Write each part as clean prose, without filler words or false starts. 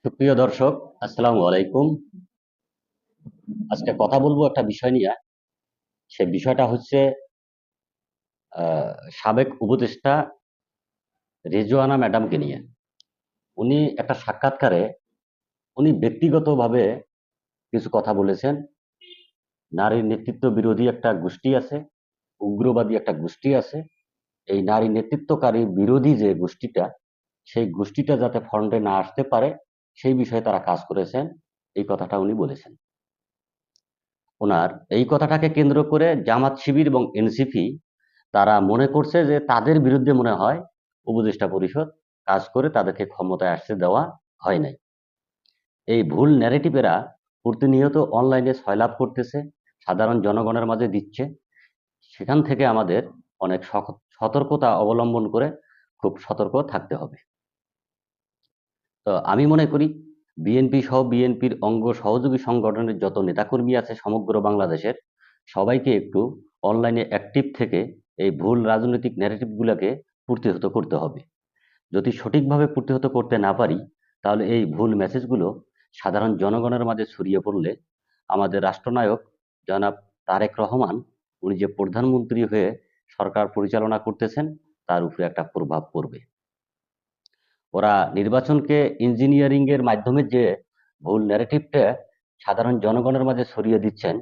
সুপ্রিয় দর্শক, আসসালামু আলাইকুম। আজকে কথা বলবো একটা বিষয় নিয়ে। সে বিষয়টা হচ্ছে সাবেক উপদেষ্টা রেজওয়ানা ম্যাডামকে নিয়ে। উনি একটা সাক্ষাৎকারে উনি ব্যক্তিগতভাবে কিছু কথা বলেছেন। নারীর নেতৃত্ব বিরোধী একটা গোষ্ঠী আছে, উগ্রবাদী একটা গোষ্ঠী আছে। এই নারী নেতৃত্বকারী বিরোধী যে গোষ্ঠীটা, সেই গোষ্ঠীটা যাতে ফ্রন্টে না আসতে পারে, সেই বিষয়ে তারা কাজ করেছেন। এই কথাটা উনি বলেছেন। ওনার এই কথাটাকে কেন্দ্র করে জামাত শিবির এবং এনসিপি তারা মনে করছে যে তাদের বিরুদ্ধে মনে হয় উপদেষ্টা পরিষদ কাজ করে তাদেরকে ক্ষমতায় আসতে দেওয়া হয় নাই। এই ভুল ন্যারেটিভেরা প্রতিনিয়ত অনলাইনে সয়লাভ করতেছে, সাধারণ জনগণের মাঝে দিচ্ছে। সেখান থেকে আমাদের অনেক সতর্কতা অবলম্বন করে খুব সতর্ক থাকতে হবে। তো আমি মনে করি বিএনপি সহ বিএনপির অঙ্গ সহযোগী সংগঠনের যত নেতাকর্মী আছে সমগ্র বাংলাদেশের, সবাইকে একটু অনলাইনে অ্যাক্টিভ থেকে এই ভুল রাজনৈতিক ন্যারেটিভগুলোকে প্রতিহত করতে হবে। যদি সঠিকভাবে প্রতিহত করতে না পারি, তাহলে এই ভুল মেসেজগুলো সাধারণ জনগণের মাঝে ছড়িয়ে পড়লে আমাদের রাষ্ট্রনায়ক জনাব তারেক রহমান, উনি যে প্রধানমন্ত্রী হয়ে সরকার পরিচালনা করতেছেন, তার উপরে একটা প্রভাব পড়বে। ওরা নির্বাচনকে ইঞ্জিনিয়ারিং এর মাধ্যমে যে ভুল ন্যারেটিভটা সাধারণ জনগণের মাঝে ছড়িয়ে দিচ্ছেন,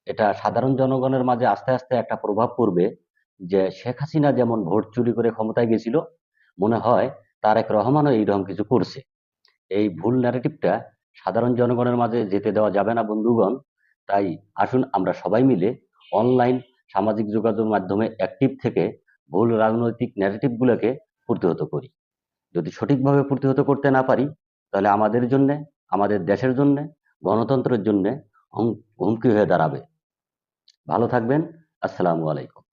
এটা সাধারণ জনগণের মাঝে আস্তে আস্তে একটা প্রভাব পড়বে যে শেখ হাসিনা যেমন ভোট চুরি করে ক্ষমতায় গেছিল, মনে হয় তারেক রহমানও এইরকম কিছু করছে। এই ভুল ন্যারেটিভটা সাধারণ জনগণের মাঝে যেতে দেওয়া যাবে না বন্ধুগণ। তাই আসুন আমরা সবাই মিলে অনলাইন সামাজিক যোগাযোগ মাধ্যমে অ্যাক্টিভ থেকে ভুল রাজনৈতিক ন্যারেটিভগুলোকে প্রতিহত করি। যদি সঠিকভাবে প্রতিহত করতে না পারি, তাহলে আমাদের জন্য, আমাদের দেশের জন্য, গণতন্ত্রের জন্য হুমকি হয়ে দাঁড়াবে। ভালো থাকবেন। আসসালামু আলাইকুম।